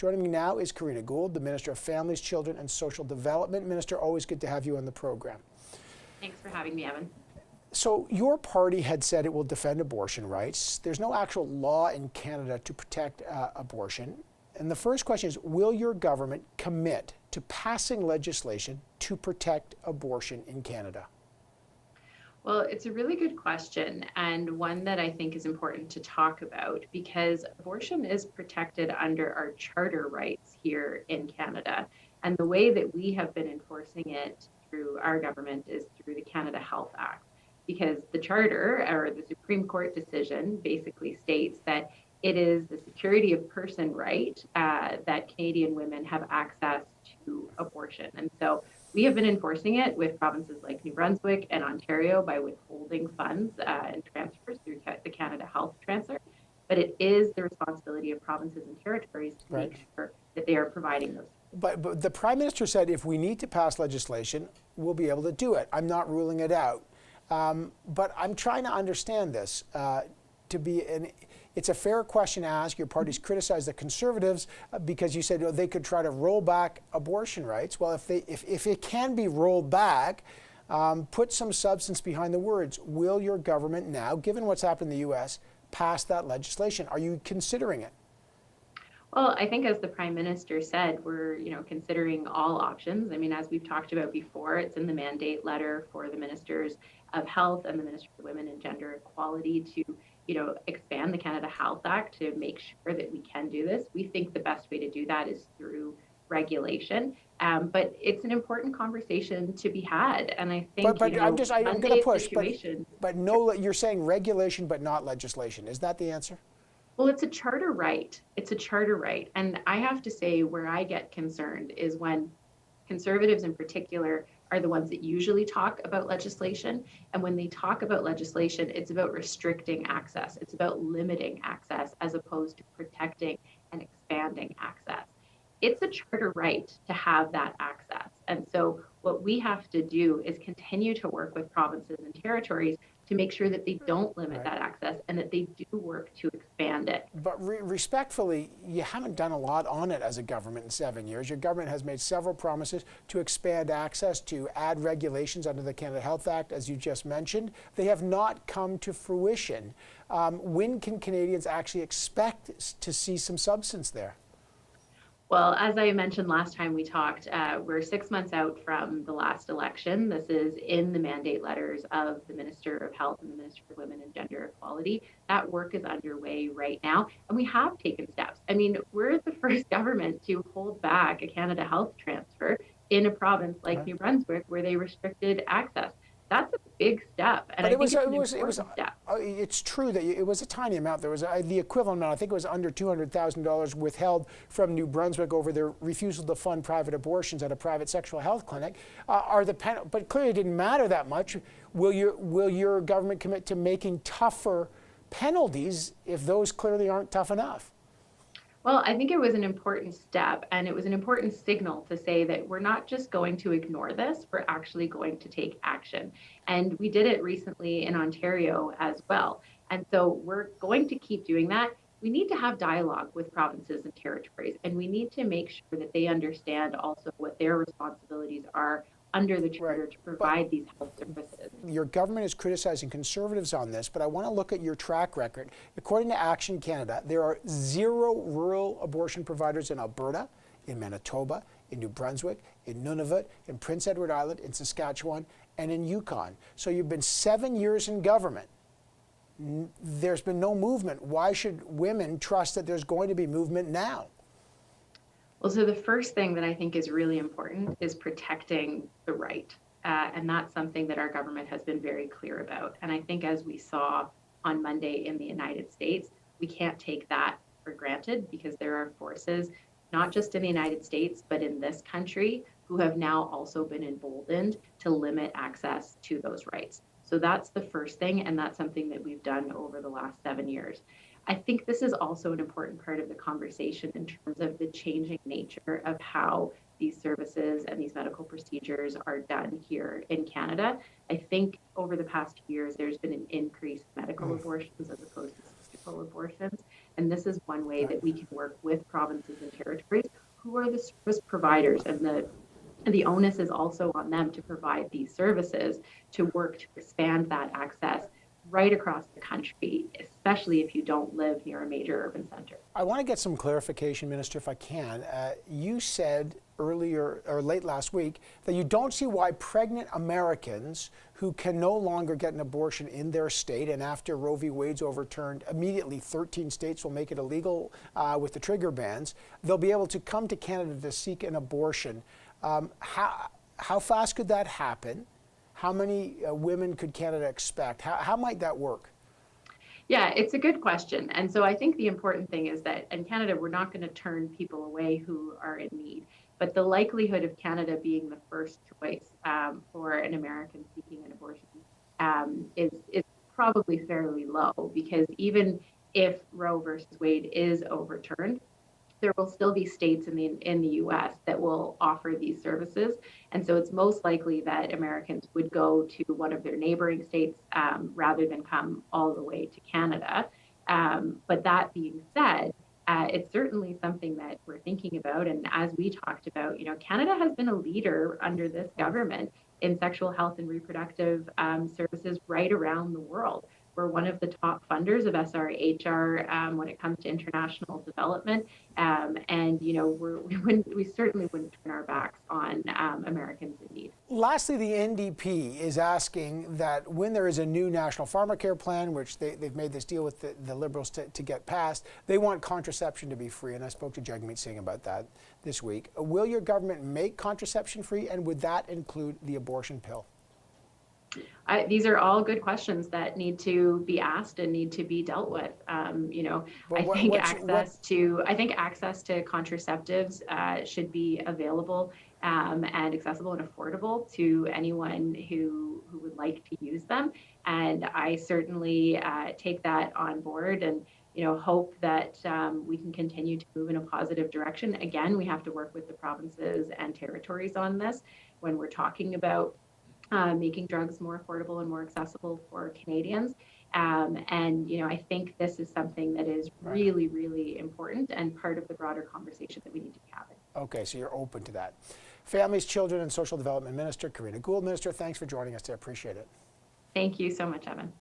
Joining me now is Karina Gould, the Minister of Families, Children and Social Development. Minister, always good to have you on the program. Thanks for having me, Evan. So your party had said it will defend abortion rights. There's no actual law in Canada to protect abortion. And the first question is, will your government commit to passing legislation to protect abortion in Canada? Well, it's a really good question, and one that I think is important to talk about, because abortion is protected under our charter rights here in Canada. And the way that we have been enforcing it through our government is through the Canada Health Act, because the charter, or the Supreme Court decision, basically states that it is the security of person right that Canadian women have access to abortion. And so we have been enforcing it with provinces like New Brunswick and Ontario by withholding funds and transfers through the Canada Health Transfer. But it is the responsibility of provinces and territories to make sure that they are providing those. But the Prime Minister said if we need to pass legislation, we'll be able to do it. I'm not ruling it out. But I'm trying to understand this. It's a fair question to ask. Your party's criticized the Conservatives because you said they could try to roll back abortion rights. Well, if it can be rolled back, put some substance behind the words. Will your government now, given what's happened in the U.S., pass that legislation? Are you considering it? Well, I think as the Prime Minister said, we're considering all options. I mean, as we've talked about before, it's in the mandate letter for the Ministers of Health and the Minister of Women and Gender Equality to expand the Canada Health Act to make sure that we can do this. We think the best way to do that is through regulation, but it's an important conversation to be had. And I think, I'm going to push. But no, you're saying regulation, but not legislation. Is that the answer? Well, it's a charter right. It's a charter right. And I have to say, where I get concerned is when Conservatives in particular are the ones that usually talk about legislation. And when they talk about legislation, it's about restricting access. It's about limiting access as opposed to protecting and expanding access. It's a charter right to have that access. And so what we have to do is continue to work with provinces and territories to make sure that they don't limit that access and that they do work to expand it. But respectfully, you haven't done a lot on it as a government in 7 years. Your government has made several promises to expand access, to add regulations under the Canada Health Act, as you just mentioned. They have not come to fruition. When can Canadians actually expect to see some substance there? Well, as I mentioned last time we talked, we're 6 months out from the last election. This is in the mandate letters of the Minister of Health and the Minister of Women and Gender Equality. That work is underway right now, and we have taken steps. I mean, we're the first government to hold back a Canada Health transfer in a province like New Brunswick, where they restricted access. That's a big step, and it's true that it was a tiny amount. There was the equivalent amount. I think it was under $200,000 withheld from New Brunswick over their refusal to fund private abortions at a private sexual health clinic. But clearly, it didn't matter that much. Will your government commit to making tougher penalties if those clearly aren't tough enough? Well, I think it was an important step, and it was an important signal to say that we're not just going to ignore this, we're actually going to take action. And we did it recently in Ontario as well. And so we're going to keep doing that. We need to have dialogue with provinces and territories, and we need to make sure that they understand also what their responsibilities are under the charter to provide these health services. Your government is criticizing Conservatives on this, but I want to look at your track record. According to Action Canada, there are 0 rural abortion providers in Alberta, in Manitoba, in New Brunswick, in Nunavut, in Prince Edward Island, in Saskatchewan, and in Yukon. So you've been 7 years in government. There's been no movement. Why should women trust that there's going to be movement now? Well, so the first thing that I think is really important is protecting the right. And that's something that our government has been very clear about. And I think as we saw on Monday in the United States, we can't take that for granted, because there are forces, not just in the United States, but in this country, who have now also been emboldened to limit access to those rights. So that's the first thing, and that's something that we've done over the last 7 years. I think this is also an important part of the conversation in terms of the changing nature of how these services and these medical procedures are done here in Canada. I think over the past years, there's been an increase in medical abortions as opposed to surgical abortions. And this is one way that we can work with provinces and territories who are the service providers, and the onus is also on them to provide these services, to work to expand that access right across the country, especially if you don't live near a major urban center. I want to get some clarification, Minister, if I can. You said earlier or late last week that you don't see why pregnant Americans who can no longer get an abortion in their state, and after Roe v. Wade's overturned, immediately 13 states will make it illegal with the trigger bans, they'll be able to come to Canada to seek an abortion. How fast could that happen? How many women could Canada expect? How might that work? Yeah, it's a good question. And so I think the important thing is that in Canada, we're not going to turn people away who are in need. But the likelihood of Canada being the first choice for an American seeking an abortion is probably fairly low, because even if Roe versus Wade is overturned, there will still be states in the U.S. that will offer these services. And so it's most likely that Americans would go to one of their neighboring states rather than come all the way to Canada. But that being said, it's certainly something that we're thinking about. And as we talked about, Canada has been a leader under this government in sexual health and reproductive services right around the world. We're one of the top funders of SRHR when it comes to international development, and we certainly wouldn't turn our backs on Americans in need. Lastly, the NDP is asking that when there is a new national Pharmacare plan, which they've made this deal with the Liberals to get passed, they want contraception to be free. And I spoke to Jagmeet Singh about that this week. Will your government make contraception free, and would that include the abortion pill? These are all good questions that need to be asked and need to be dealt with. I think access to contraceptives should be available and accessible and affordable to anyone who would like to use them. And I certainly take that on board, and hope that we can continue to move in a positive direction. Again, we have to work with the provinces and territories on this when we're talking about making drugs more affordable and more accessible for Canadians. And I think this is something that is really, really important and part of the broader conversation that we need to be having. Okay, so you're open to that. Families, Children and Social Development Minister Karina Gould. Minister, thanks for joining us today. I appreciate it. Thank you so much, Evan.